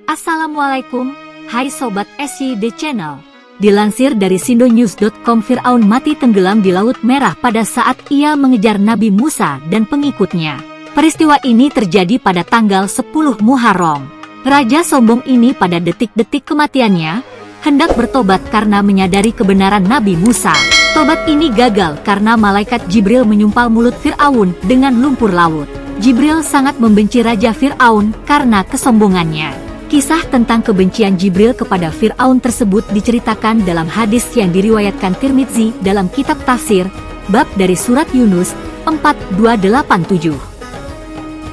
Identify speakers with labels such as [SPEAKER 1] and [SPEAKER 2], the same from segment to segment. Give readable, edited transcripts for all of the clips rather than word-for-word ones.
[SPEAKER 1] Assalamualaikum, hai Sobat SYD Channel. Dilansir dari sindonews.com, Fir'aun mati tenggelam di Laut Merah pada saat ia mengejar Nabi Musa dan pengikutnya. Peristiwa ini terjadi pada tanggal 10 Muharram. Raja sombong ini pada detik-detik kematiannya, hendak bertobat karena menyadari kebenaran Nabi Musa. Tobat ini gagal karena malaikat Jibril menyumpal mulut Fir'aun dengan lumpur laut. Jibril sangat membenci Raja Fir'aun karena kesombongannya. Kisah tentang kebencian Jibril kepada Fir'aun tersebut diceritakan dalam hadis yang diriwayatkan Tirmidzi dalam kitab tafsir, bab dari surat Yunus 4287.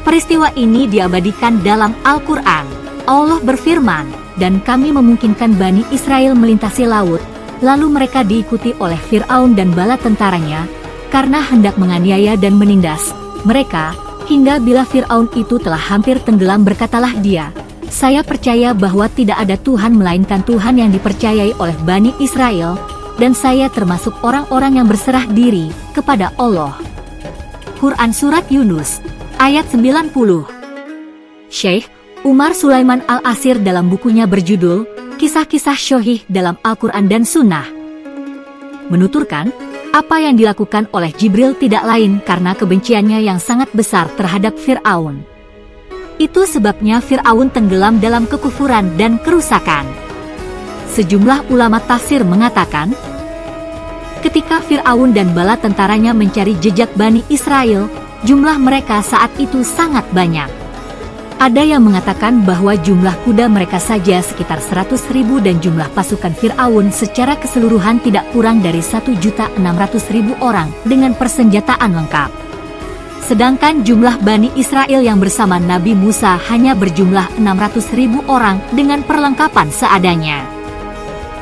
[SPEAKER 1] Peristiwa ini diabadikan dalam Al-Quran. Allah berfirman, dan kami memungkinkan Bani Israel melintasi laut, lalu mereka diikuti oleh Fir'aun dan bala tentaranya, karena hendak menganiaya dan menindas mereka, hingga bila Fir'aun itu telah hampir tenggelam berkatalah dia, saya percaya bahwa tidak ada Tuhan melainkan Tuhan yang dipercayai oleh Bani Israel, dan saya termasuk orang-orang yang berserah diri kepada Allah. Quran Surat Yunus, ayat 90. Syekh Umar Sulaiman Al-Asir dalam bukunya berjudul Kisah-Kisah Syahih dalam Al-Quran dan Sunnah menuturkan, apa yang dilakukan oleh Jibril tidak lain karena kebenciannya yang sangat besar terhadap Fir'aun. Itu sebabnya Fir'aun tenggelam dalam kekufuran dan kerusakan. Sejumlah ulama tafsir mengatakan, ketika Fir'aun dan bala tentaranya mencari jejak Bani Israel, jumlah mereka saat itu sangat banyak. Ada yang mengatakan bahwa jumlah kuda mereka saja sekitar 100.000 dan jumlah pasukan Fir'aun secara keseluruhan tidak kurang dari 1.600.000 orang dengan persenjataan lengkap. Sedangkan jumlah Bani Israel yang bersama Nabi Musa hanya berjumlah 600.000 orang dengan perlengkapan seadanya.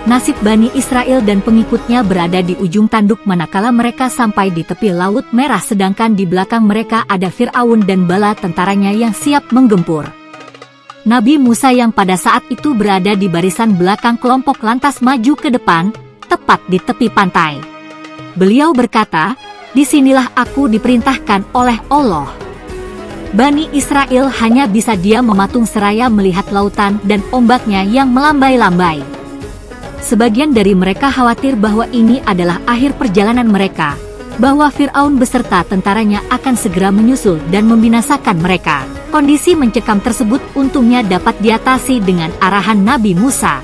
[SPEAKER 1] Nasib Bani Israel dan pengikutnya berada di ujung tanduk manakala mereka sampai di tepi Laut Merah, sedangkan di belakang mereka ada Fir'aun dan bala tentaranya yang siap menggempur. Nabi Musa yang pada saat itu berada di barisan belakang kelompok lantas maju ke depan, tepat di tepi pantai. Beliau berkata, disinilah aku diperintahkan oleh Allah. Bani Israel hanya bisa diam mematung seraya melihat lautan dan ombaknya yang melambai-lambai. Sebagian dari mereka khawatir bahwa ini adalah akhir perjalanan mereka, bahwa Fir'aun beserta tentaranya akan segera menyusul dan membinasakan mereka. Kondisi mencekam tersebut untungnya dapat diatasi dengan arahan Nabi Musa.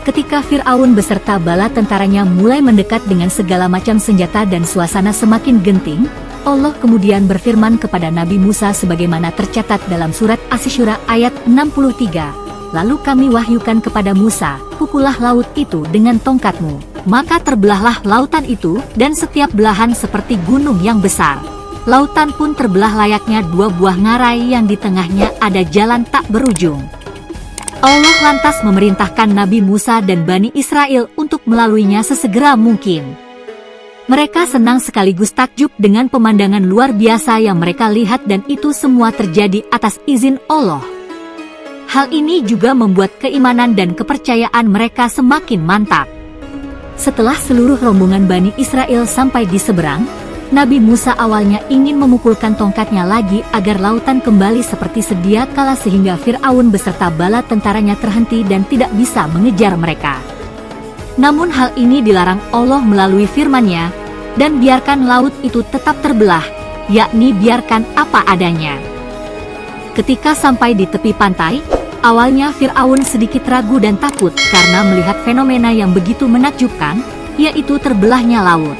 [SPEAKER 1] Ketika Fir'aun beserta bala tentaranya mulai mendekat dengan segala macam senjata dan suasana semakin genting, Allah kemudian berfirman kepada Nabi Musa sebagaimana tercatat dalam surat Asy-Syura ayat 63. Lalu kami wahyukan kepada Musa, pukullah laut itu dengan tongkatmu. Maka terbelahlah lautan itu, dan setiap belahan seperti gunung yang besar. Lautan pun terbelah layaknya dua buah ngarai yang di tengahnya ada jalan tak berujung. Allah lantas memerintahkan Nabi Musa dan Bani Israel untuk melaluinya sesegera mungkin. Mereka senang sekaligus takjub dengan pemandangan luar biasa yang mereka lihat, dan itu semua terjadi atas izin Allah. Hal ini juga membuat keimanan dan kepercayaan mereka semakin mantap. Setelah seluruh rombongan Bani Israel sampai di seberang, Nabi Musa awalnya ingin memukulkan tongkatnya lagi agar lautan kembali seperti sedia kala sehingga Fir'aun beserta bala tentaranya terhenti dan tidak bisa mengejar mereka. Namun hal ini dilarang Allah melalui firman-Nya, dan biarkan laut itu tetap terbelah, yakni biarkan apa adanya. Ketika sampai di tepi pantai, awalnya Fir'aun sedikit ragu dan takut karena melihat fenomena yang begitu menakjubkan, yaitu terbelahnya laut.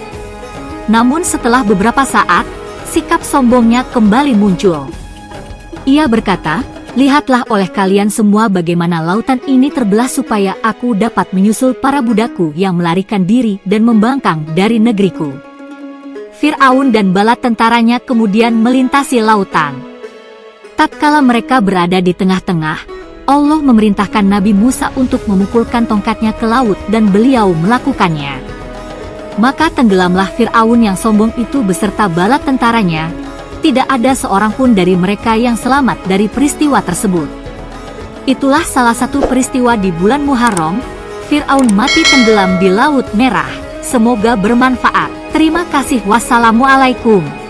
[SPEAKER 1] Namun setelah beberapa saat, sikap sombongnya kembali muncul. Ia berkata, lihatlah oleh kalian semua bagaimana lautan ini terbelah supaya aku dapat menyusul para budakku yang melarikan diri dan membangkang dari negeriku. Fir'aun dan bala tentaranya kemudian melintasi lautan. Tatkala mereka berada di tengah-tengah, Allah memerintahkan Nabi Musa untuk memukulkan tongkatnya ke laut dan beliau melakukannya. Maka tenggelamlah Fir'aun yang sombong itu beserta bala tentaranya. Tidak ada seorang pun dari mereka yang selamat dari peristiwa tersebut. Itulah salah satu peristiwa di bulan Muharram, Fir'aun mati tenggelam di Laut Merah. Semoga bermanfaat. Terima kasih. Wassalamualaikum.